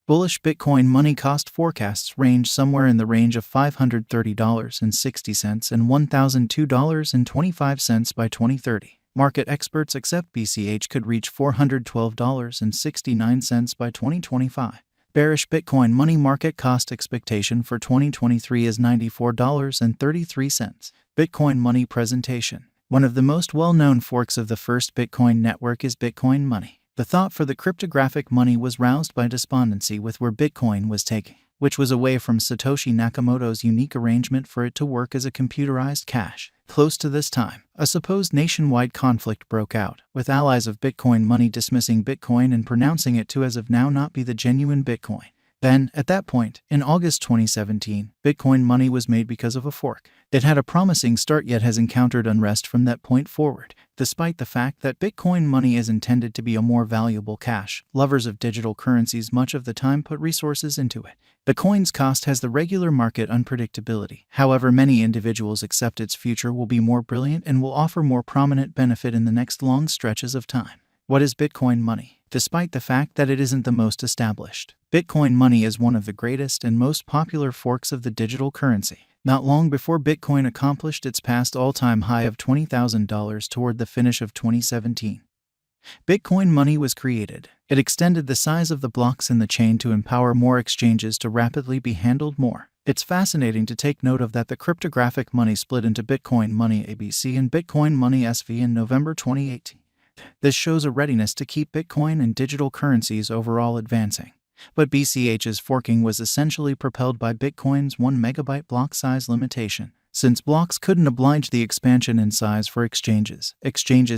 Bullish Bitcoin money cost forecasts range somewhere in the range of $530.60 and $1,002.25 by 2030. Market experts accept BCH could reach $412.69 by 2025. Bearish Bitcoin money market cost expectation for 2023 is $94.33. Bitcoin money presentation. One of the most well-known forks of the first Bitcoin network is Bitcoin money. The thought for the cryptographic money was roused by despondency with where Bitcoin was taking, which was away from Satoshi Nakamoto's unique arrangement for it to work as a computerized cash. Close to this time, a supposed nationwide conflict broke out, with allies of Bitcoin money dismissing Bitcoin and pronouncing it to as of now not be the genuine Bitcoin. Then, at that point, in August 2017, Bitcoin money was made because of a fork. It had a promising start yet has encountered unrest from that point forward. Despite the fact that Bitcoin money is intended to be a more valuable cash, lovers of digital currencies much of the time put resources into it. The coin's cost has the regular market unpredictability. However, many individuals accept its future will be more brilliant and will offer more prominent benefit in the next long stretches of time. What is Bitcoin money? Despite the fact that it isn't the most established, Bitcoin money is one of the greatest and most popular forks of the digital currency. Not long before Bitcoin accomplished its past all-time high of $20,000 toward the finish of 2017, Bitcoin money was created. It extended the size of the blocks in the chain to empower more exchanges to rapidly be handled more. It's fascinating to take note of that the cryptographic money split into Bitcoin money ABC and Bitcoin money SV in November 2018. This shows a readiness to keep Bitcoin and digital currencies overall advancing. But BCH's forking was essentially propelled by Bitcoin's 1 megabyte block size limitation. Since blocks couldn't oblige the expansion in size for exchanges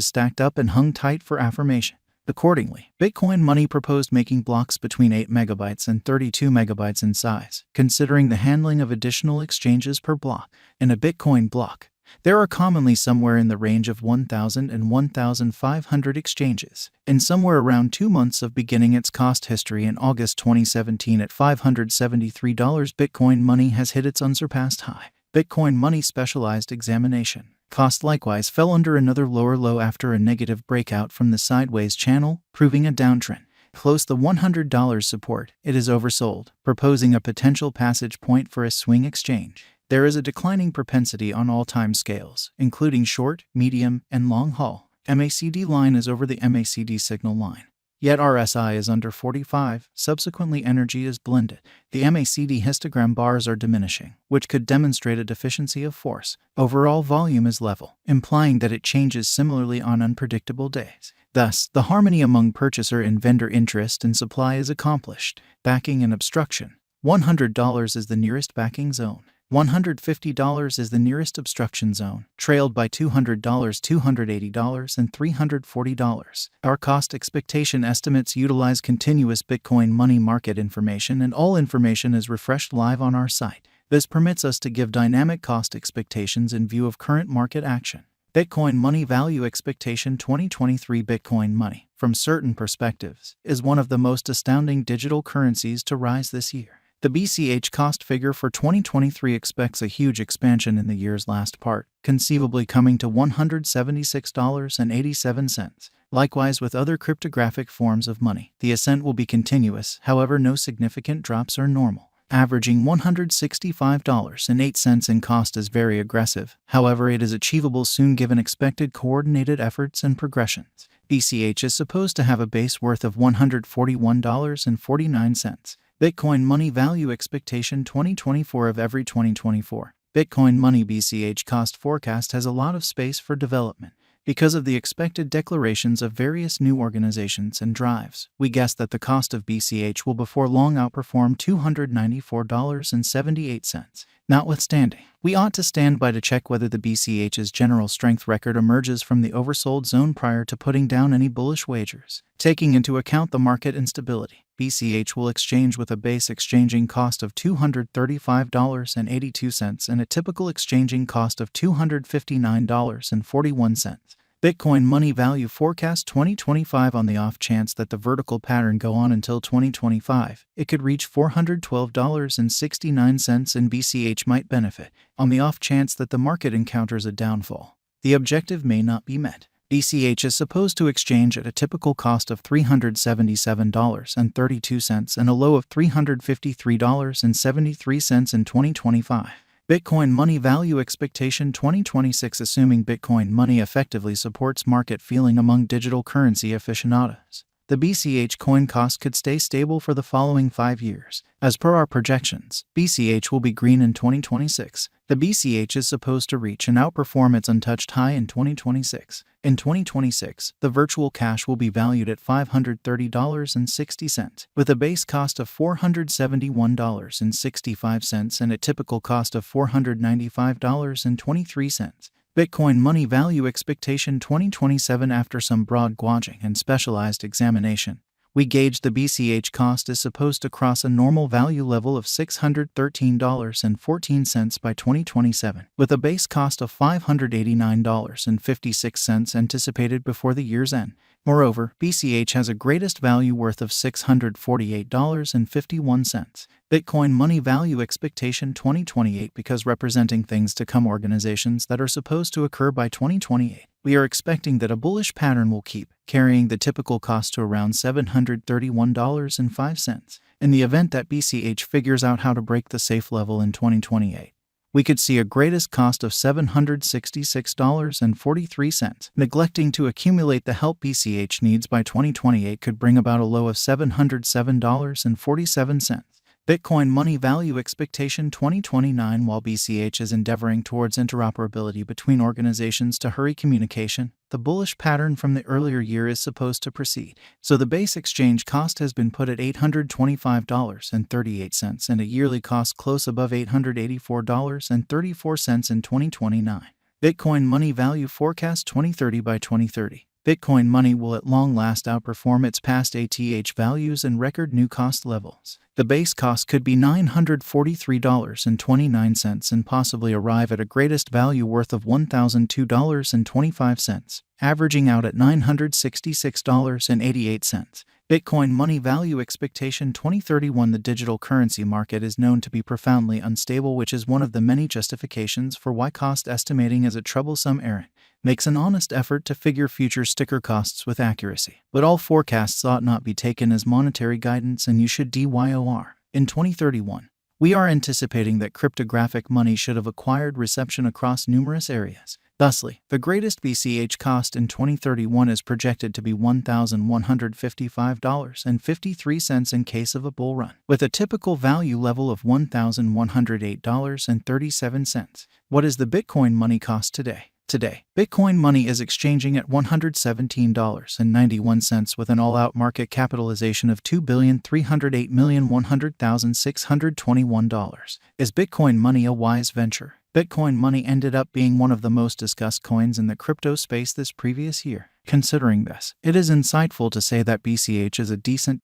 stacked up and hung tight for affirmation. Accordingly, Bitcoin money proposed making blocks between 8 megabytes and 32 megabytes in size, considering the handling of additional exchanges per block. In a Bitcoin block, there are commonly somewhere in the range of 1,000 and 1,500 exchanges. In somewhere around 2 months of beginning its cost history in August 2017 at $573, Bitcoin money has hit its unsurpassed high. Bitcoin money specialized examination. Cost likewise fell under another lower low after a negative breakout from the sideways channel, proving a downtrend. Close the $100 support, it is oversold, proposing a potential passage point for a swing exchange. There is a declining propensity on all time scales, including short, medium, and long haul. MACD line is over the MACD signal line. Yet RSI is under 45, subsequently energy is blended. The MACD histogram bars are diminishing, which could demonstrate a deficiency of force. Overall volume is level, implying that it changes similarly on unpredictable days. Thus, the harmony among purchaser and vendor interest and supply is accomplished. Backing and obstruction. $100 is the nearest backing zone. $150 is the nearest obstruction zone, trailed by $200, $280, and $340. Our cost expectation estimates utilize continuous Bitcoin money market information, and all information is refreshed live on our site. This permits us to give dynamic cost expectations in view of current market action. Bitcoin money value expectation 2023 Bitcoin money, from certain perspectives, is one of the most astounding digital currencies to rise this year. The BCH cost figure for 2023 expects a huge expansion in the year's last part, conceivably coming to $176.87. Likewise with other cryptographic forms of money, the ascent will be continuous, however no significant drops are normal. Averaging $165.08 in cost is very aggressive, however it is achievable soon given expected coordinated efforts and progressions. BCH is supposed to have a base worth of $141.49. Bitcoin money value expectation 2024 of every 2024. Bitcoin money BCH cost forecast has a lot of space for development. Because of the expected declarations of various new organizations and drives, we guess that the cost of BCH will before long outperform $294.78. Notwithstanding, we ought to stand by to check whether the BCH's general strength record emerges from the oversold zone prior to putting down any bullish wagers. Taking into account the market instability, BCH will exchange with a base exchanging cost of $235.82 and a typical exchanging cost of $259.41. Bitcoin money value forecast 2025 on the off chance that the vertical pattern go on until 2025, it could reach $412.69 and BCH might benefit. On the off chance that the market encounters a downfall, the objective may not be met. BCH is supposed to exchange at a typical cost of $377.32 and a low of $353.73 in 2025. Bitcoin money value expectation 2026. Assuming Bitcoin money effectively supports market feeling among digital currency aficionados, the BCH coin cost could stay stable for the following 5 years. As per our projections, BCH will be green in 2026. The BCH is supposed to reach and outperform its untouched high in 2026. In 2026, the virtual cash will be valued at $530.60, with a base cost of $471.65 and a typical cost of $495.23. Bitcoin money value expectation 2027. After some broad gauging and specialized examination, we gauge the BCH cost is supposed to cross a normal value level of $613.14 by 2027, with a base cost of $589.56 anticipated before the year's end. Moreover, BCH has a greatest value worth of $648.51. Bitcoin money value expectation 2028. Because representing things to come, organizations that are supposed to occur by 2028, we are expecting that a bullish pattern will keep carrying the typical cost to around $731.05. In the event that BCH figures out how to break the safe level in 2028, we could see a greatest cost of $766.43. Neglecting to accumulate the help BCH needs by 2028 could bring about a low of $707.47. Bitcoin money value expectation 2029. While BCH is endeavoring towards interoperability between organizations to hurry communication, the bullish pattern from the earlier year is supposed to proceed. So the base exchange cost has been put at $825.38 and a yearly cost close above $884.34 in 2029. Bitcoin money value forecast 2030. By 2030, Bitcoin money will at long last outperform its past ATH values and record new cost levels. The base cost could be $943.29 and possibly arrive at a greatest value worth of $1,002.25, averaging out at $966.88. Bitcoin money value expectation 2031. The digital currency market is known to be profoundly unstable, which is one of the many justifications for why cost estimating is a troublesome errand. Makes an honest effort to figure future sticker costs with accuracy. But all forecasts ought not be taken as monetary guidance, and you should DYOR. In 2031, we are anticipating that cryptographic money should have acquired reception across numerous areas. Thusly, the greatest BCH cost in 2031 is projected to be $1,155.53 in case of a bull run, with a typical value level of $1,108.37. What is the Bitcoin money cost today? Today, Bitcoin money is exchanging at $117.91 with an all-out market capitalization of $2,308,100,621. Is Bitcoin money a wise venture? Bitcoin money ended up being one of the most discussed coins in the crypto space this previous year. Considering this, it is insightful to say that BCH is a decent